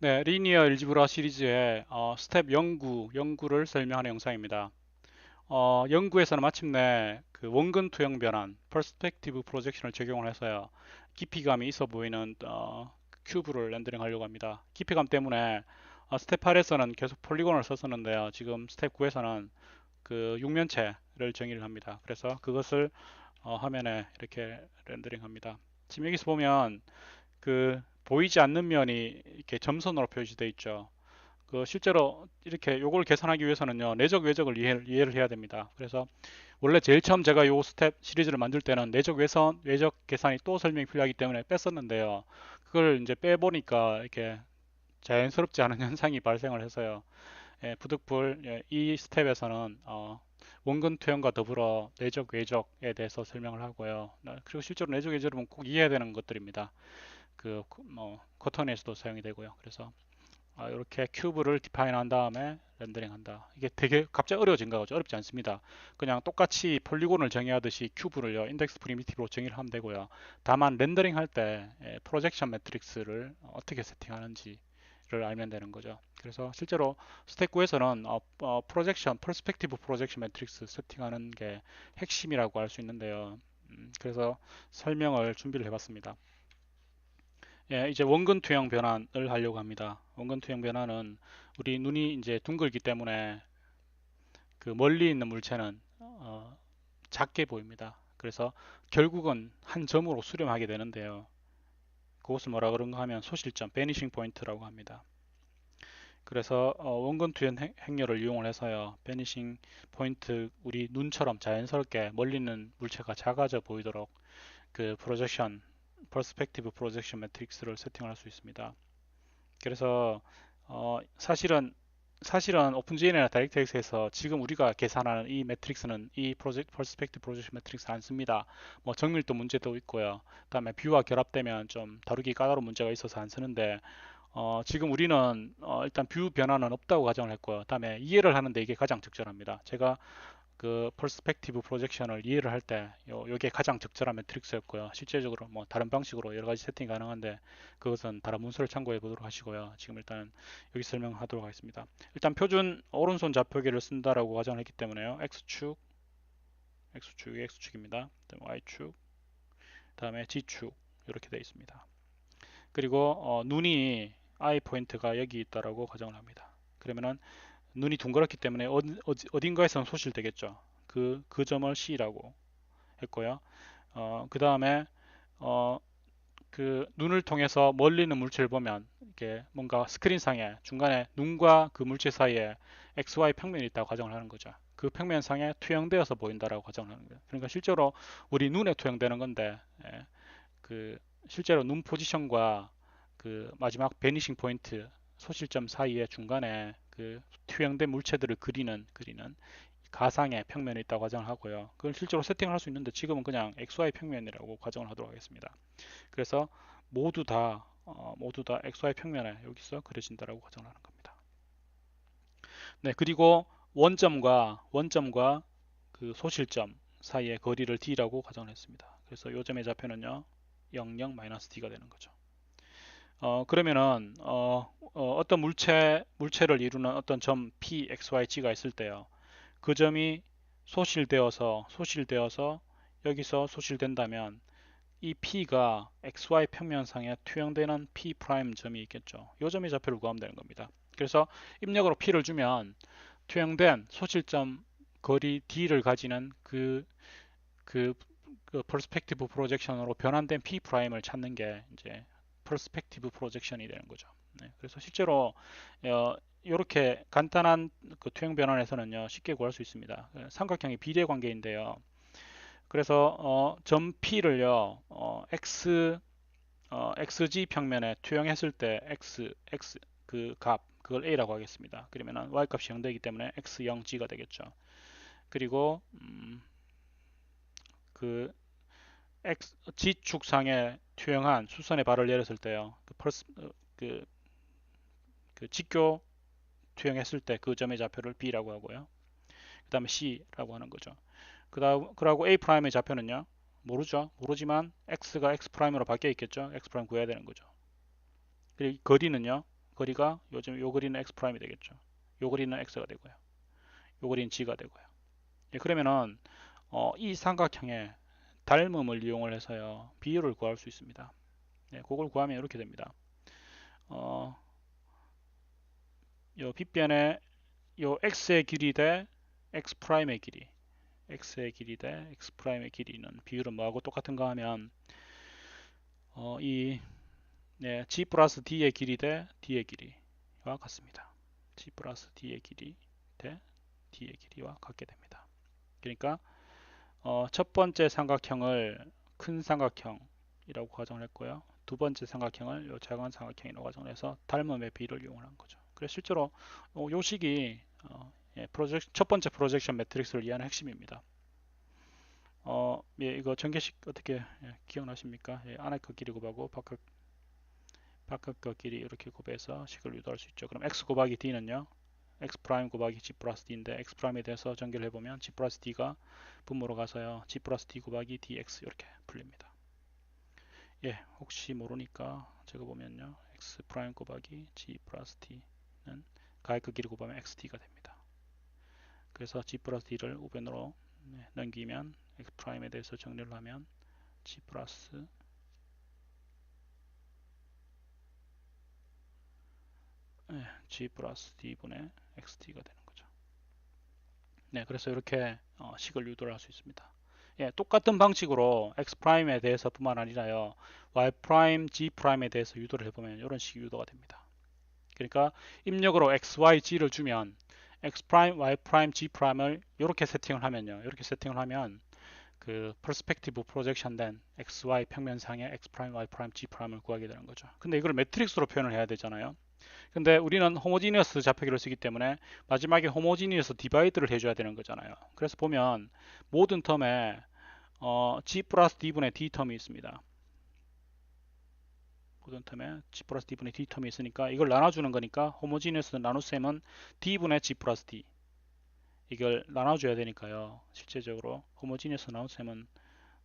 네, 리니어 알지브라 시리즈의 스텝 연구를 설명하는 영상입니다. 연구에서는 마침내 그 원근 투영 변환, 퍼스펙티브 프로젝션을 적용을 해서요, 깊이감이 있어 보이는 큐브를 렌더링 하려고 합니다. 깊이감 때문에 스텝 8에서는 계속 폴리곤을 썼었는데요, 지금 스텝 9에서는 그 육면체를 정의를 합니다. 그래서 그것을 화면에 이렇게 렌더링 합니다. 지금 여기서 보면 그 보이지 않는 면이 이렇게 점선으로 표시되어 있죠. 그 실제로 이렇게 요걸 계산하기 위해서는요, 내적 외적을 이해를 해야 됩니다. 그래서 원래 제일 처음 제가 요 스텝 시리즈를 만들 때는 내적 외적 계산이 또 설명이 필요하기 때문에 뺐었는데요. 그걸 이제 빼보니까 이렇게 자연스럽지 않은 현상이 발생을 해서요. 예, 부득불, 예, 이 스텝에서는 원근 투영과 더불어 내적 외적에 대해서 설명을 하고요. 그리고 실제로 내적 외적은 꼭 이해해야 되는 것들입니다. 커터넷에서도 사용이 되고요. 그래서 이렇게 큐브를 디파인 한 다음에 렌더링 한다. 이게 되게 갑자기 어려워진 거죠. 어렵지 않습니다. 그냥 똑같이 폴리곤을 정의하듯이 큐브를요, 인덱스 프리미티브로 정의를 하면 되고요. 다만 렌더링 할 때 프로젝션 매트릭스를 어떻게 세팅하는지를 알면 되는 거죠. 그래서 실제로 스택 9에서는 프로젝션, 퍼스펙티브 프로젝션 매트릭스 세팅하는 게 핵심이라고 할 수 있는데요. 그래서 설명을 준비를 해봤습니다. 예, 이제 원근 투영 변환을 하려고 합니다. 원근 투영 변환은 우리 눈이 이제 둥글기 때문에 그 멀리 있는 물체는 작게 보입니다. 그래서 결국은 한 점으로 수렴하게 되는데요. 그것을 뭐라 그런가 하면 소실점, 베니싱 포인트라고 합니다. 그래서 원근 투영 행렬을 이용을 해서요, 베니싱 포인트, 우리 눈처럼 자연스럽게 멀리 있는 물체가 작아져 보이도록 그 프로젝션, 퍼스펙티브 프로젝션 매트릭스를 세팅을 할 수 있습니다. 그래서 사실은 오픈GN이나 다이렉트엑스에서 지금 우리가 계산하는 이 매트릭스는 이 퍼스펙트 프로젝션 매트릭스 안 씁니다. 뭐 정밀도 문제도 있고요. 그다음에 뷰와 결합되면 좀 다루기 까다로운 문제가 있어서 안 쓰는데 지금 우리는 일단 뷰 변화는 없다고 가정을 했고요. 그다음에 이해를 하는데 이게 가장 적절합니다. 제가 그 퍼스펙티브 프로젝션을 이해를 할 때 요게 가장 적절한 매트릭스였고요. 실제적으로 뭐 다른 방식으로 여러 가지 세팅이 가능한데 그것은 다른 문서를 참고해 보도록 하시고요. 지금 일단 여기 설명하도록 하겠습니다. 일단 표준 오른손 좌표계를 쓴다라고 가정을 했기 때문에요. X축이 X축입니다. 그다음에 Y축, 그다음에 G축 이렇게 되어 있습니다. 그리고 눈이 I 포인트가 여기 있다라고 가정을 합니다. 그러면은 눈이 둥그렇기 때문에 어딘가에서는 소실되겠죠. 그 점을 C라고 했고요. 그 다음에 어, 그 눈을 통해서 멀리 있는 물체를 보면 이게 뭔가 스크린상에 중간에 눈과 그 물체 사이에 XY 평면이 있다고 가정을 하는 거죠. 그 평면상에 투영되어서 보인다라고 가정을 하는 거예요. 그러니까 실제로 우리 눈에 투영되는 건데 예, 그 실제로 눈 포지션과 그 마지막 베니싱 포인트 소실점 사이의 중간에 그 투영된 물체들을 그리는 가상의 평면이 있다고 가정을 하고요. 그걸 실제로 세팅을 할 수 있는데 지금은 그냥 XY 평면이라고 가정을 하도록 하겠습니다. 그래서 모두 다 XY 평면에 여기서 그려진다라고 가정을 하는 겁니다. 네, 그리고 원점과 그 소실점 사이의 거리를 d라고 가정을 했습니다. 그래서 요 점의 좌표는요, 0,0-d가 되는 거죠. 그러면은 떤 물체를 이루는 어떤 점 P, X, Y, G가 있을 때요. 그 점이 소실되어서 여기서 소실된다면 이 P가 XY 평면상에 투영되는 P 프라임 점이 있겠죠. 이 점의 좌표를 구하면 되는 겁니다. 그래서 입력으로 P를 주면 투영된 소실점 거리 D를 가지는 그, 그 퍼스펙티브 프로젝션으로 변환된 P 프라임을 찾는 게 이제 퍼스펙티브 프로젝션이 되는 거죠. 네, 그래서 실제로 이렇게 간단한 그 투영 변환에서는요, 쉽게 구할 수 있습니다. 삼각형이 비례 관계인데요. 그래서 점 P를요, xg 평면에 투영했을 때 x 그 값, 그걸 a라고 하겠습니다. 그러면 y 값이 0 되기 때문에 x0g가 되겠죠. 그리고 그 G축상에 투영한 수선의 발을 내렸을 때요. 그, 그 직교 투영했을 때 그 점의 좌표를 B라고 하고요. 그 다음에 C라고 하는 거죠. 그러고 A'의 좌표는요. 모르죠. 모르지만 X가 X'으로 바뀌어 있겠죠. X' 구해야 되는 거죠. 그리고 거리는요. 거리가 요즘 요 거리는 x 프라임이 되겠죠. 요 거리는 x가 되고요. 요 거리는 g가 되고요. 예, 그러면은 이 삼각형의 닮음을 이용을 해서요 비율을 구할 수 있습니다. 네, 그걸 구하면 이렇게 됩니다. 요 빗변에 요 x의 길이 대 x 프라임의 길이, x의 길이 대 x 프라임의 길이는 비율은 뭐하고 똑같은가 하면 이 네, g 플러스 d의 길이 대 d의 길이와 같습니다. g 플러스 d의 길이 대 d의 길이와 같게 됩니다. 그러니까 첫 번째 삼각형을 큰 삼각형이라고 가정을 했고요. 두 번째 삼각형을 요 작은 삼각형이라고 가정을 해서 닮음의 비를 이용한 거죠. 그래서 실제로 요 식이 예, 첫 번째 프로젝션 매트릭스를 이해하는 핵심입니다. 예, 이거 전개식 어떻게 예, 기억나십니까? 예, 안에 거 길이 곱하고 바깥 거 길이 이렇게 곱해서 식을 유도할 수 있죠. 그럼 x 곱하기 d는요? x 프라임 곱하기 g 플러스 d인데 x 프라임에 대해서 전개를 해보면 g 플러스 d가 분모로 가서요 g 플러스 d 곱하기 dx 이렇게 풀립니다. 예, 혹시 모르니까 적어보면요 x 프라임 곱하기 g 플러스 d는 가의 그 길이 곱하면 xd가 됩니다. 그래서 g 플러스 d를 우변으로 넘기면 x 프라임에 대해서 정리를 하면 g 플러스 g 플러스 d분의 xd가 되는 거죠. 네, 그래서 이렇게 식을 유도를 할 수 있습니다. 예, 똑같은 방식으로 x 프라임에 대해서뿐만 아니라요, y 프라임, g 프라임에 대해서 유도를 해보면 이런 식 유도가 됩니다. 그러니까 입력으로 x, y, g를 주면 x 프라임, y 프라임, g 프라임을 이렇게 세팅을 하면요, 이렇게 세팅을 하면 그 퍼스펙티브 프로젝션된 x, y 평면상의 x 프라임, y 프라임, g 프라임을 구하게 되는 거죠. 근데 이걸 매트릭스로 표현을 해야 되잖아요. 근데 우리는 호모지니어스 좌표기를 쓰기 때문에 마지막에 호모지니어스 디바이드를 해줘야 되는 거잖아요. 그래서 보면 모든 텀에 g 플러스 d분의 d 텀이 있습니다. 모든 텀에 g 플러스 d분의 d 텀이 있으니까 이걸 나눠주는 거니까 호모지니어스 나눗셈은 d분의 g 플러스 d, 이걸 나눠줘야 되니까요. 실제적으로 호모지니어스 나눗셈은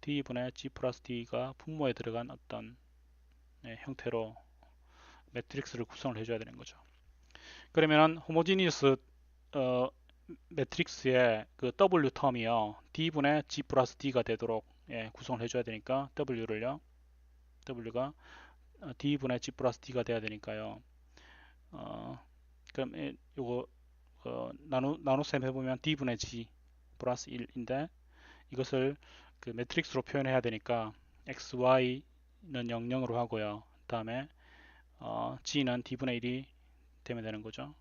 d분의 g 플러스 d가 분모에 들어간 어떤 형태로 매트릭스를 구성을 해줘야 되는 거죠. 그러면 호모지니어스 매트릭스의 그 W 텀이요 D분의 G 플러스 D가 되도록 구성을 해줘야 되니까 W가 D분의 G 플러스 D가 돼야 되니까요. 그럼 요거 나눗셈 해보면 D분의 G 플러스 1인데 이것을 그 매트릭스로 표현해야 되니까 X, Y는 00으로 하고요. 그 다음에 G는 D분의 1이 되면 되는 거죠.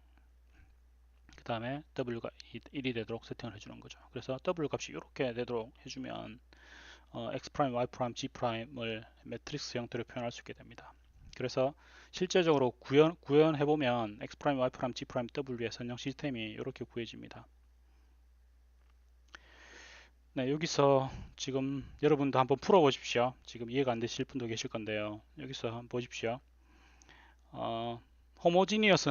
그 다음에 W가 1이 되도록 세팅을 해주는 거죠. 그래서 W 값이 이렇게 되도록 해주면 X 프라임, Y 프라임, G 프라임을 매트릭스 형태로 표현할 수 있게 됩니다. 그래서 실제적으로 구현해보면 X 프라임, Y 프라임, G 프라임, W의 선형 시스템이 이렇게 구해집니다. 네, 여기서 지금 여러분도 한번 풀어보십시오. 지금 이해가 안 되실 분도 계실 건데요. 여기서 한번 보십시오. 호모지니어스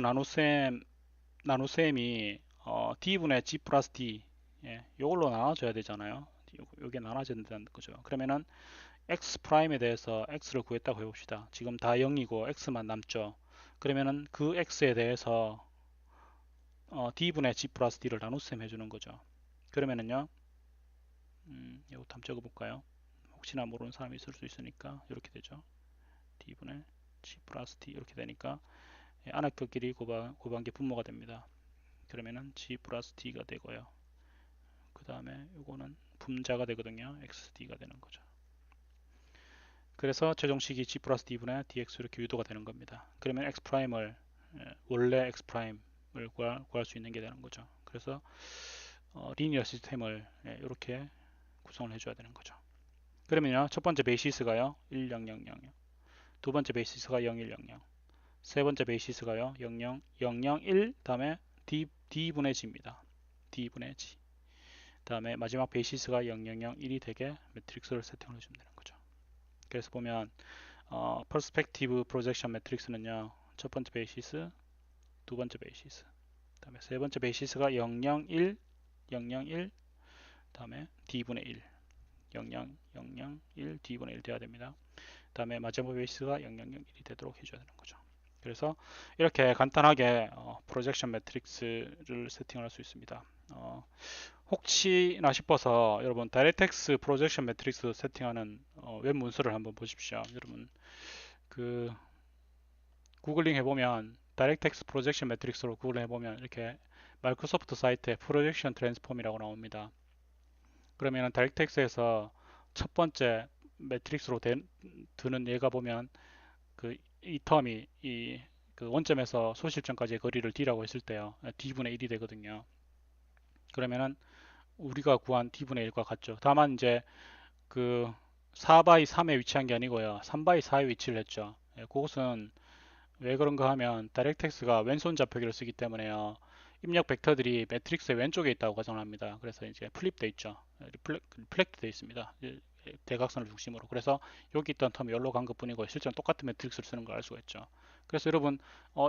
나눗셈이 D분의 G 플러스 D, 이걸로 나눠줘야 되잖아요. 요게 나눠져야 된다는 거죠. 그러면은 X 프라임에 대해서 X를 구했다고 해봅시다. 지금 다 0이고 X만 남죠. 그러면은 그 X에 대해서 D분의 G 플러스 D를 나눗셈 해주는 거죠. 그러면은요, 이거 한번 적어볼까요? 혹시나 모르는 사람이 있을 수 있으니까 이렇게 되죠. D분의 G 플러스 D 이렇게 되니까 안에 것끼리 곱한 게 분모가 됩니다. 그러면은 G 플러스 D가 되고요. 그 다음에 이거는 분자가 되거든요. XD가 되는 거죠. 그래서 최종식이 G 플러스 D분의 DX 이렇게 유도가 되는 겁니다. 그러면 X 프라임을 원래 X 프라임을 구할 수 있는 게 되는 거죠. 그래서 리니어 시스템을 이렇게 구성을 해줘야 되는 거죠. 그러면요, 첫 번째 베이시스가요 1, 0, 0, 0, 0. 두 번째 베이시스가 0, 1, 0, 0. 세 번째 베이시스가요 0, 0, 0, 0, 1. 다음에 D분의 G입니다. D분의 G. 다음에 마지막 베이시스가 0, 0, 0, 1이 되게 매트릭스를 세팅을 해주면 되는 거죠. 그래서 보면 퍼스펙티브 프로젝션 매트릭스는요, 첫 번째 베이시스, 두 번째 베이시스, 다음에 세 번째 베이시스가 0, 0, 1, 0, 0, 1, 다음에 D분의 1, 0, 0, 0, 0, 1, D분의 1 돼야 됩니다. 다음에 마지막 베이시스가 0, 0, 0, 1이 되도록 해줘야 되는 거죠. 그래서 이렇게 간단하게 프로젝션 매트릭스를 세팅할 수 있습니다. 혹시나 싶어서 여러분 다이렉텍스 프로젝션 매트릭스 세팅하는 웹 문서를 한번 보십시오. 여러분 그 구글링 해보면 다이렉텍스 프로젝션 매트릭스로 구글 해보면 이렇게 마이크로소프트 사이트에 프로젝션 트랜스폼이라고 나옵니다. 그러면 다이렉텍스에서 첫 번째 매트릭스로 드는 예가 보면 그 이 텀이 그 원점에서 소실점까지의 거리를 d라고 했을 때요. d분의 1이 되거든요. 그러면은 우리가 구한 d분의 1과 같죠. 다만 이제 그 4바이 3에 위치한 게 아니고요. 3바이 4에 위치를 했죠. 그것은 왜 그런가 하면 다이렉텍스가 왼손 잡표기를 쓰기 때문에요. 입력 벡터들이 매트릭스의 왼쪽에 있다고 가정을 합니다. 그래서 이제 플립돼 있죠. 리플렉트 돼 있습니다. 대각선을 중심으로. 그래서 여기 있던 텀이 여기로 간 것뿐이고 실제로 똑같은 매트릭스를 쓰는 걸 알 수가 있죠. 그래서 여러분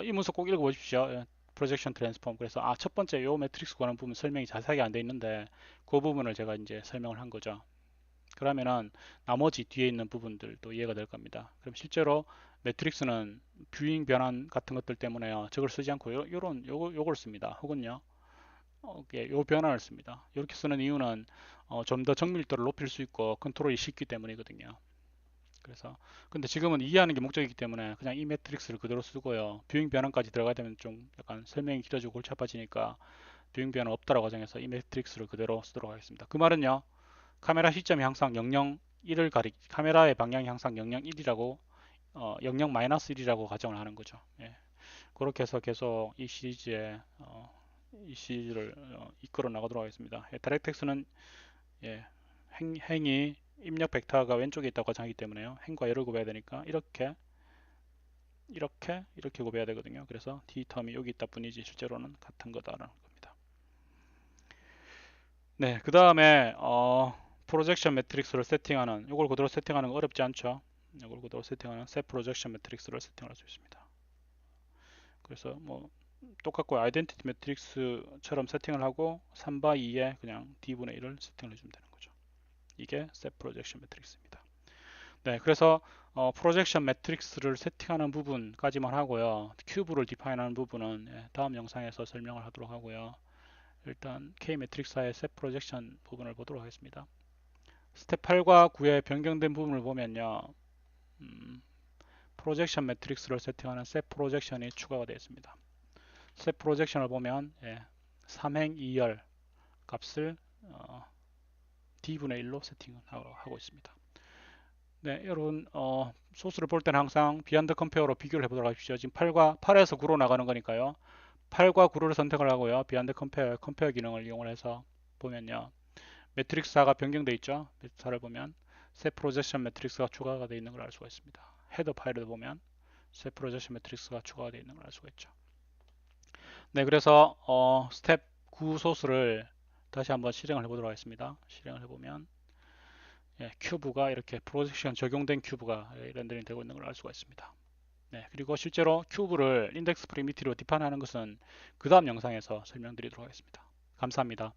이 문서 꼭 읽어보십시오. 프로젝션 트랜스폼. 그래서 첫 번째 요 매트릭스 구하는 부분 설명이 자세하게 안 돼 있는데 그 부분을 제가 이제 설명을 한 거죠. 그러면은 나머지 뒤에 있는 부분들도 이해가 될 겁니다. 그럼 실제로 매트릭스는 뷰잉 변환 같은 것들 때문에요. 저걸 쓰지 않고 요걸 씁니다. 혹은요, 요 변환을 씁니다. 이렇게 쓰는 이유는 좀 더 정밀도를 높일 수 있고 컨트롤이 쉽기 때문이거든요. 그래서 근데 지금은 이해하는 게 목적이기 때문에 그냥 이 매트릭스를 그대로 쓰고요. 뷰잉 변환까지 들어가야 되면 좀 약간 설명이 길어지고 골치 아파지니까 뷰잉 변환 없다라고 가정해서 이 매트릭스를 그대로 쓰도록 하겠습니다. 그 말은요. 카메라 시점이 항상 001을 카메라의 방향이 항상 001이라고 00-1이라고 가정을 하는 거죠. 예. 그렇게 해서 계속 이 시리즈를 이끌어 나가도록 하겠습니다. 다이렉텍스는 예, 행이 입력 벡터가 왼쪽에 있다고 가정하기 때문에요. 행과 열을 곱해야 되니까 이렇게 곱해야 되거든요. 그래서 d 텀이 여기 있다 뿐이지 실제로는 같은 거다라는 겁니다. 네, 그 다음에 프로젝션 매트릭스를 세팅하는 이걸 그대로 세팅하는 거 어렵지 않죠? 이걸 그대로 세팅하는 셋 프로젝션 매트릭스를 세팅할 수 있습니다. 그래서 뭐 똑같고 아이덴티티 매트릭스처럼 세팅을 하고 3바 2에 그냥 d분의 1을 세팅을 해주면 되는 거죠. 이게 셋 프로젝션 매트릭스입니다. 네, 그래서 프로젝션 매트릭스를 세팅하는 부분까지만 하고요. 큐브를 디파인하는 부분은 다음 영상에서 설명을 하도록 하고요. 일단 K 매트릭스의 셋 프로젝션 부분을 보도록 하겠습니다. 스텝 8과 9의 변경된 부분을 보면요. 프로젝션 매트릭스를 세팅하는 셋 프로젝션이 추가가 되어 있습니다. 셋 프로젝션을 보면 3행 2열 값을 d분의 1로 세팅하고 있습니다. 네, 여러분 소스를 볼 때는 항상 비안드 컴페어로 비교를 해보도록 하십시오. 지금 8에서 9로 나가는 거니까요. 8과 9를 선택을 하고요. 비안드 컴페어 기능을 이용을 해서 보면요. 매트릭스 4가 변경되어 있죠. 매트릭스 4를 보면 새 프로젝션 매트릭스가 추가가 되어 있는 걸 알 수가 있습니다. 헤더 파일을 보면 새 프로젝션 매트릭스가 추가가 되어 있는 걸 알 수가 있죠. 네, 그래서 스텝 9 소스를 다시 한번 실행을 해보도록 하겠습니다. 실행을 해보면 큐브가 이렇게 프로젝션 적용된 큐브가 렌더링 되고 있는 걸 알 수가 있습니다. 네, 그리고 실제로 큐브를 인덱스 프리미티로 디파인하는 것은 그 다음 영상에서 설명드리도록 하겠습니다. 감사합니다.